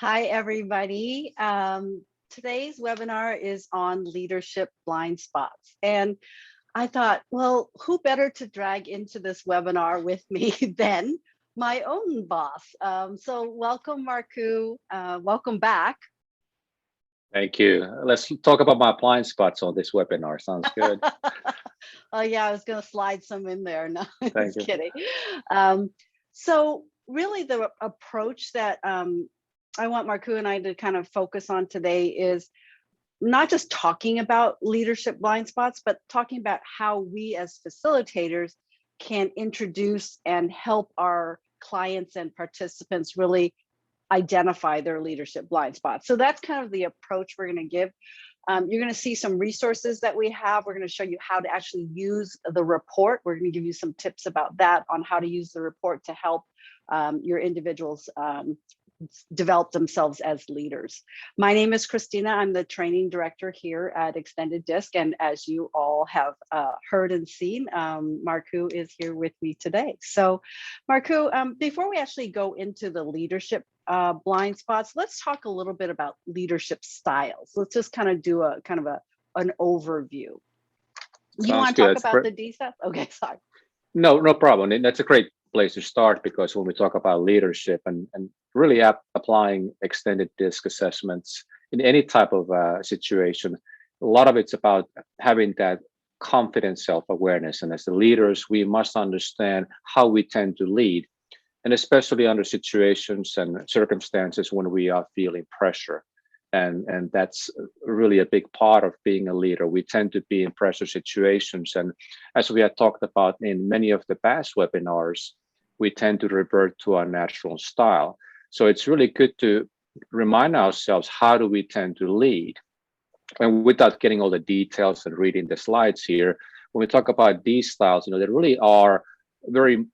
Hi, everybody. Today's webinar is on leadership blind spots. And I thought, well, who better to drag into this webinar with me than my own boss? So welcome, Marku. Welcome back. Thank you. Let's talk about my blind spots on this webinar. Sounds good. Oh, yeah, I was going to slide some in there. No, Thank just you. kidding. So really the approach that I want Marku and I to kind of focus on today is not just talking about leadership blind spots, but talking about how we as facilitators can introduce and help our clients and participants really identify their leadership blind spots. So that's kind of the approach we're going to give. You're going to see some resources that we have. We're going to show you how to actually use the report. We're going to give you some tips about that on how to use the report to help your individuals develop themselves as leaders. My name is Christina. I'm the training director here at Extended Disc. And as you all have heard and seen, Marku is here with me today. So Marku, before we actually go into the leadership blind spots, let's talk a little bit about leadership styles. Let's just kind of do a an overview. You want to talk about the D stuff? Okay, sorry. No problem. And that's a great place to start because when we talk about leadership and really applying extended disc assessments in any type of situation, a lot of it's about having that confident self-awareness. And as the leaders, we must understand how we tend to lead, and especially under situations and circumstances when we are feeling pressure. And that's really a big part of being a leader. We tend to be in pressure situations. And as we had talked about in many of the past webinars, we tend to revert to our natural style. So it's really good to remind ourselves, how do we tend to lead? And without getting all the details and reading the slides here, when we talk about these styles, they really are very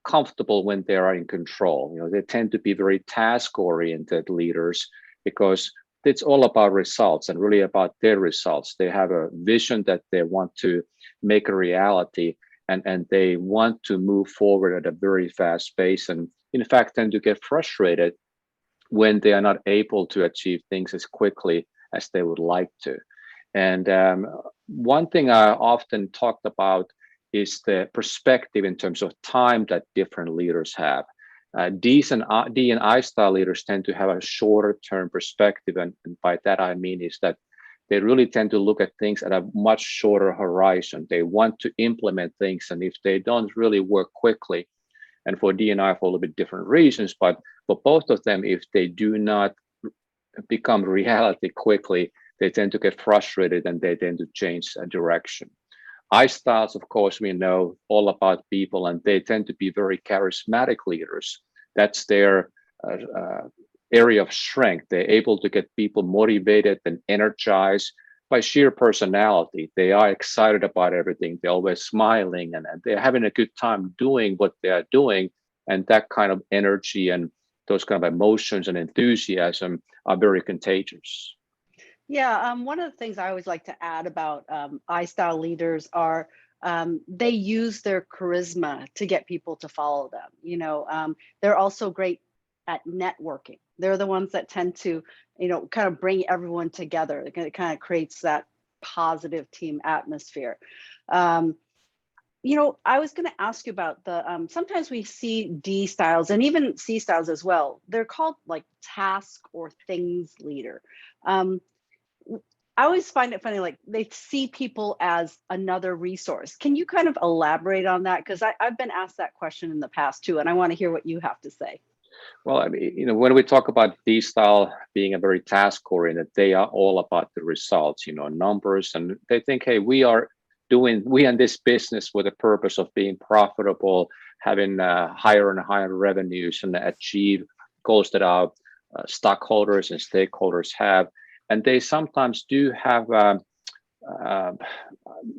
comfortable when they are in control. They tend to be very task-oriented leaders because it's all about results and really about their results. They have a vision that they want to make a reality, and they want to move forward at a very fast pace, and in fact tend to get frustrated when they are not able to achieve things as quickly as they would like to. And one thing I often talked about is the perspective in terms of time that different leaders have. D and I style leaders tend to have a shorter term perspective. And by that, I mean is that they really tend to look at things at a much shorter horizon. They want to implement things. And if they don't really work quickly, and for D and I for a little bit different reasons, but for both of them, if they do not become reality quickly, they tend to get frustrated and they tend to change a direction. I styles, of course, we know all about people, and they tend to be very charismatic leaders. That's their area of strength. They're able to get people motivated and energized by sheer personality. They are excited about everything. They're always smiling, and they're having a good time doing what they are doing. And that kind of energy and those kind of emotions and enthusiasm are very contagious. Yeah, one of the things I always like to add about I-style leaders are they use their charisma to get people to follow them. They're also great at networking. They're the ones that tend to, kind of bring everyone together. It kind of creates that positive team atmosphere. I was going to ask you about the, sometimes we see D styles and even C styles as well. They're called like task or things leader. I always find it funny, like they see people as another resource. Can you kind of elaborate on that? Because I've been asked that question in the past too, and I want to hear what you have to say. Well, I mean, when we talk about D style being a very task oriented, they are all about the results, numbers, and they think, hey, we in this business with the purpose of being profitable, having higher and higher revenues, and achieve goals that our stockholders and stakeholders have. And they sometimes do have,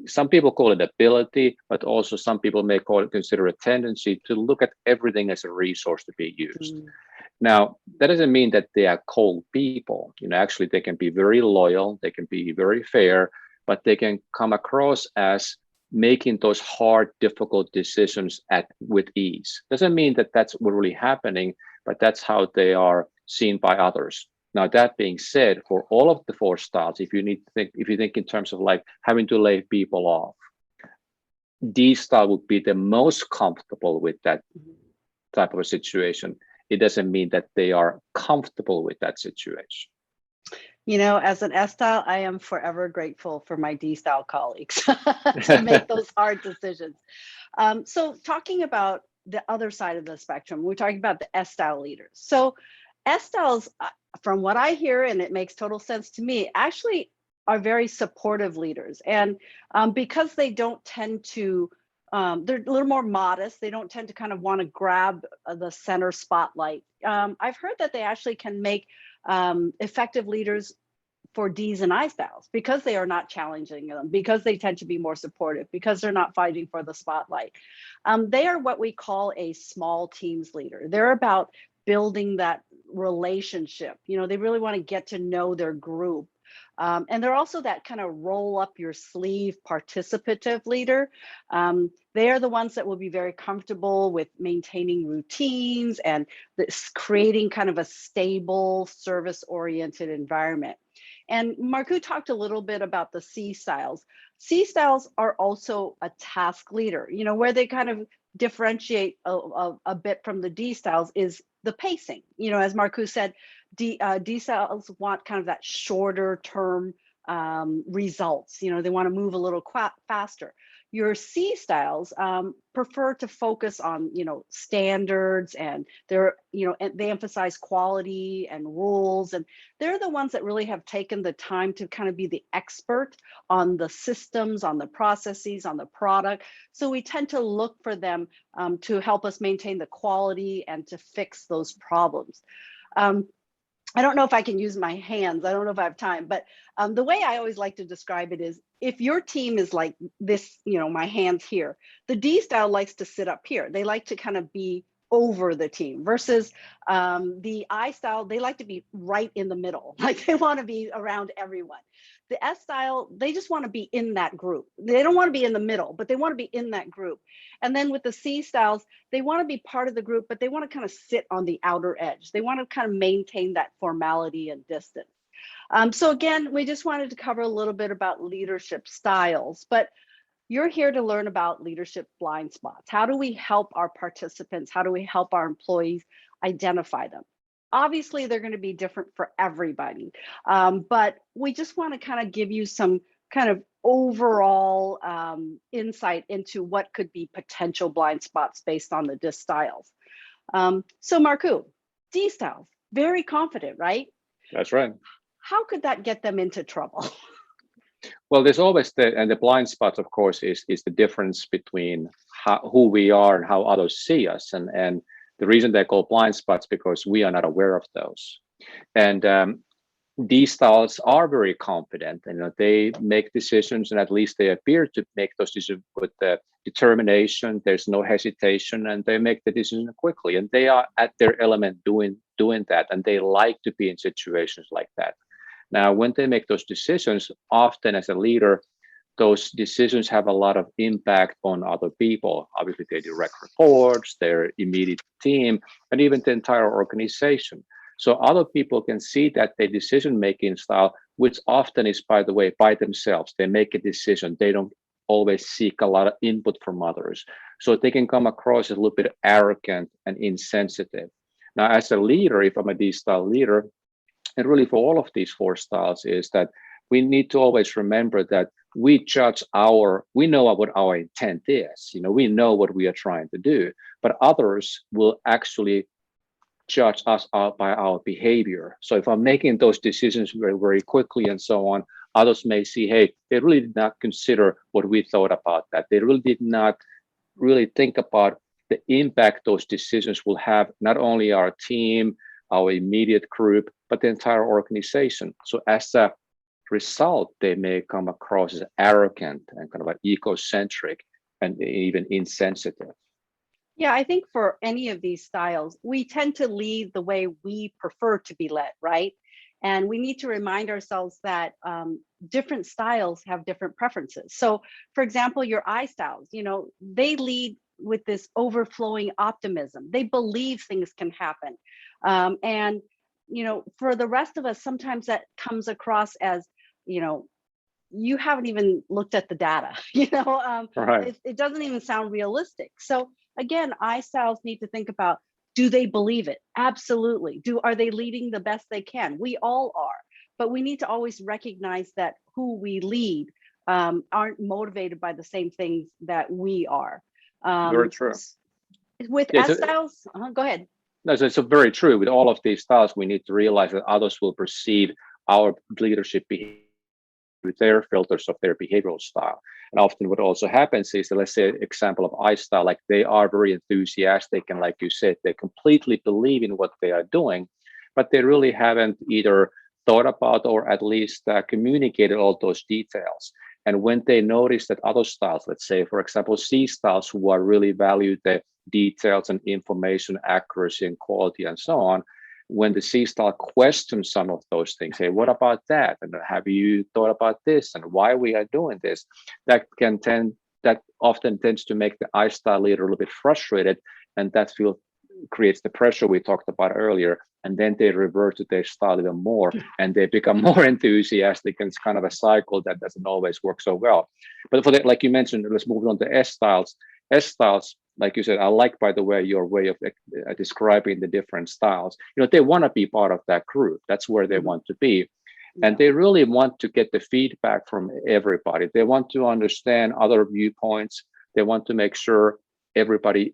some people call it ability, but also some people may consider a tendency to look at everything as a resource to be used. Now, that doesn't mean that they are cold people. Actually, they can be very loyal, they can be very fair, but they can come across as making those hard, difficult decisions with ease. Doesn't mean that that's what really happening, but that's how they are seen by others. Now, that being said, for all of the 4 styles, if you think in terms of like having to lay people off, D style would be the most comfortable with that type of a situation. It doesn't mean that they are comfortable with that situation. You know, as an S style, I am forever grateful for my D style colleagues to make those hard decisions. So talking about the other side of the spectrum, we're talking about the S style leaders. So S styles, from what I hear, and it makes total sense to me, actually are very supportive leaders. And because they don't tend to, they're a little more modest. They don't tend to kind of want to grab the center spotlight. I've heard that they actually can make effective leaders for D's and I styles because they are not challenging them, because they tend to be more supportive, because they're not fighting for the spotlight. They are what we call a small teams leader. They're about building that relationship. You know, they really want to get to know their group. And they're also that kind of roll up your sleeve participative leader. They are the ones that will be very comfortable with maintaining routines and this creating kind of a stable service oriented environment. And Markku talked a little bit about the C styles. C styles are also a task leader, you know, where they kind of differentiate a bit from the D styles is the pacing. You know, as Markku said, D styles want kind of that shorter term results. You know, they want to move a little faster. Your C styles prefer to focus on, you know, standards, and they're, you know, they emphasize quality and rules, and they're the ones that really have taken the time to kind of be the expert on the systems, on the processes, on the product. So we tend to look for them to help us maintain the quality and to fix those problems. I don't know if I can use my hands. I don't know if I have time, but the way I always like to describe it is if your team is like this, you know, my hands here, the D style likes to sit up here. They like to kind of be over the team versus the I style, they like to be right in the middle. Like they want to be around everyone. The S style, they just want to be in that group. They don't want to be in the middle, but they want to be in that group. And then with the C styles, they want to be part of the group, but they want to kind of sit on the outer edge. They want to kind of maintain that formality and distance. So again, we just wanted to cover a little bit about leadership styles, but you're here to learn about leadership blind spots. How do we help our participants? How do we help our employees identify them? Obviously, they're going to be different for everybody, but we just want to kind of give you some kind of overall insight into what could be potential blind spots based on the DISC styles. So Markku, D styles, very confident, right? That's right. How could that get them into trouble? Well, there's always the blind spots, of course, is the difference between who we are and how others see us. And the reason they're called blind spots because we are not aware of those. And these styles are very confident, and, you know, they make decisions, and at least they appear to make those decisions with the determination. There's no hesitation, and they make the decision quickly. And they are at their element doing that, and they like to be in situations like that. Now, when they make those decisions, often as a leader, those decisions have a lot of impact on other people. Obviously, their direct reports, their immediate team, and even the entire organization. So other people can see that their decision-making style, which often is, by the way, by themselves. They make a decision. They don't always seek a lot of input from others. So they can come across as a little bit arrogant and insensitive. Now, as a leader, if I'm a D-style leader, and really for all of these 4 styles, is that we need to always remember that we know what our intent is. You know, we know what we are trying to do, but others will actually judge us out by our behavior. So if I'm making those decisions very, very quickly and so on, others may see, hey, they really did not consider what we thought about that. They really did not really think about the impact those decisions will have, not only our team, our immediate group, but the entire organization. So as a result, they may come across as arrogant and kind of like egocentric and even insensitive. Yeah, I think for any of these styles, we tend to lead the way we prefer to be led, right? And we need to remind ourselves that different styles have different preferences. So, for example, your I styles, you know, they lead with this overflowing optimism. They believe things can happen. And, for the rest of us, sometimes that comes across as, you haven't even looked at the data, Right. it doesn't even sound realistic. So again, iStyles need to think about, do they believe it? Absolutely. Are they leading the best they can? We all are, but we need to always recognize that who we lead aren't motivated by the same things that we are. Very true. With Yeah, S styles, go ahead. no, so very true. With all of these styles, we need to realize that others will perceive our leadership behavior with their filters of their behavioral style. And often what also happens is that, let's say, example of iStyle, like they are very enthusiastic. And like you said, they completely believe in what they are doing, but they really haven't either thought about or at least communicated all those details. And when they notice that other styles, let's say, for example, C styles, who are really value the details and information accuracy and quality and so on, when the C style questions some of those things, say, what about that? And have you thought about this? And why we are doing this? That often tends to make the I style leader a little bit frustrated, and that creates the pressure we talked about earlier. And then they revert to their style even more, and they become more enthusiastic. And it's kind of a cycle that doesn't always work so well. But like you mentioned, let's move on to S styles. S styles, like you said, I like, by the way, your way of describing the different styles. They want to be part of that group. That's where they want to be. And they really want to get the feedback from everybody. They want to understand other viewpoints. They want to make sure everybody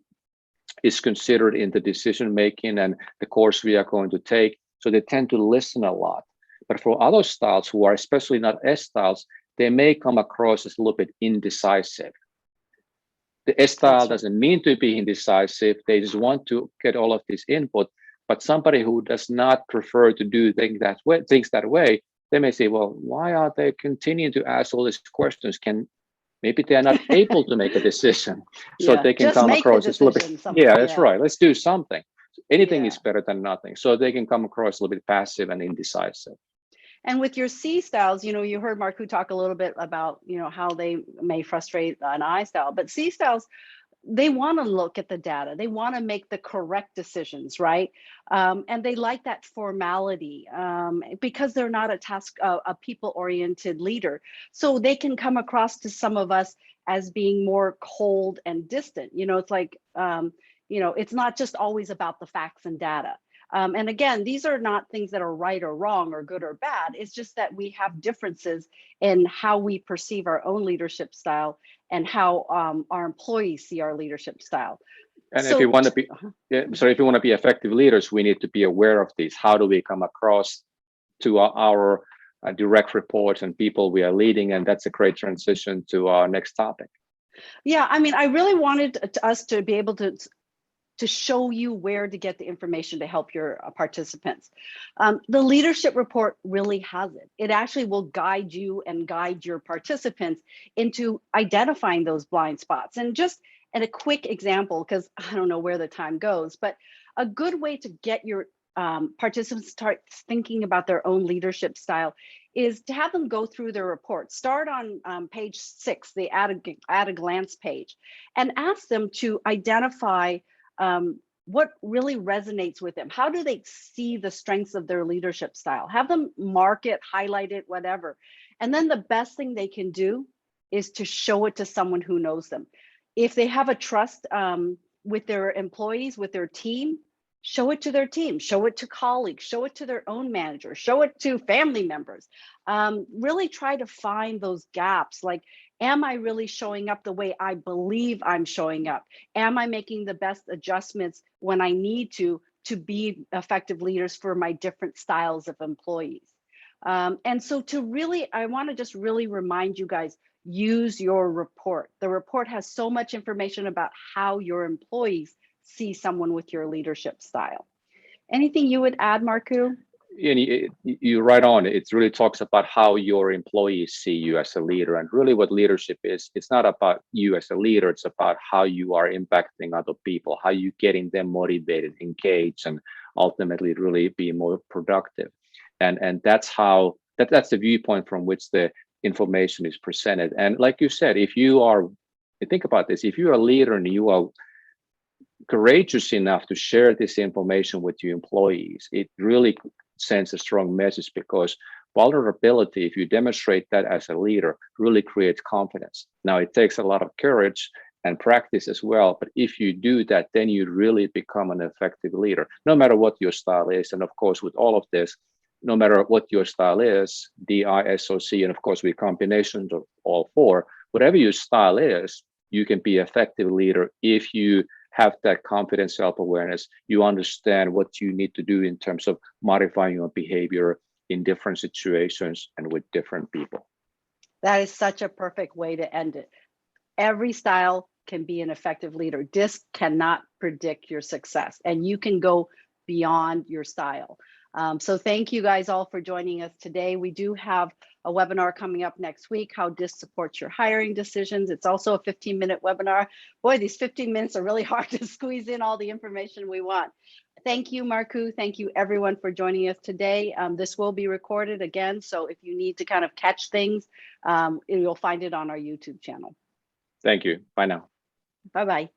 is considered in the decision making and the course we are going to take. So they tend to listen a lot. But for other styles who are especially not S styles, they may come across as a little bit indecisive. The S style doesn't mean to be indecisive. They just want to get all of this input. But somebody who does not prefer to do things that way, they may say, well, why are they continuing to ask all these questions? Maybe they are not able to make a decision. So they can come across as a little bit, that's right. Let's do something. Anything is better than nothing. So they can come across a little bit passive and indecisive. And with your C styles, you heard Markku talk a little bit about, how they may frustrate an I style, but C styles, they want to look at the data. They want to make the correct decisions, right? And they like that formality because they're not a people-oriented leader. So they can come across to some of us as being more cold and distant. It's like, it's not just always about the facts and data. And again, these are not things that are right or wrong or good or bad. It's just that we have differences in how we perceive our own leadership style and how our employees see our leadership style. And if you want to be, if you want to be effective leaders, we need to be aware of these. How do we come across to our direct reports and people we are leading? And that's a great transition to our next topic. Yeah, I really wanted us to be able to show you where to get the information to help your participants. The leadership report really has it. It actually will guide you and guide your participants into identifying those blind spots. And just a quick example, because I don't know where the time goes, but a good way to get your participants start thinking about their own leadership style is to have them go through their report. Start on page 6, the at a glance page, and ask them to identify what really resonates with them. How do they see the strengths of their leadership style? Have them mark it, highlight it, whatever. And then the best thing they can do is to show it to someone who knows them. If they have a trust with their employees, with their team, show it to their team, show it to colleagues, show it to their own manager, show it to family members. Really try to find those gaps. Like, am I really showing up the way I believe I'm showing up? Am I making the best adjustments when I need to be effective leaders for my different styles of employees? And so I want to just really remind you guys, use your report. The report has so much information about how your employees see someone with your leadership style. Anything you would add, Markku? You're right on. It really talks about how your employees see you as a leader. And really what leadership is, it's not about you as a leader, it's about how you are impacting other people, how you getting them motivated, engaged, and ultimately really be more productive. And that's that's the viewpoint from which the information is presented. And like you said, if you are You think about this: if you're a leader and you are courageous enough to share this information with your employees, it really sends a strong message, because vulnerability, if you demonstrate that as a leader, really creates confidence. Now, it takes a lot of courage and practice as well, but if you do that, then you really become an effective leader, no matter what your style is. And of course, with all of this, no matter what your style is, DI, SOC, and of course, with combinations of all four, whatever your style is, you can be an effective leader if you have that confidence, self-awareness. You understand what you need to do in terms of modifying your behavior in different situations and with different people. That is such a perfect way to end it. Every style can be an effective leader. DISC cannot predict your success, and you can go beyond your style. So thank you guys all for joining us today. We do have a webinar coming up next week, how DISC supports your hiring decisions. It's also a 15-minute webinar. Boy, these 15 minutes are really hard to squeeze in all the information we want. Thank you, Markku. Thank you, everyone, for joining us today. This will be recorded again, so if you need to kind of catch things, you'll find it on our YouTube channel. Thank you. Bye now. Bye-bye.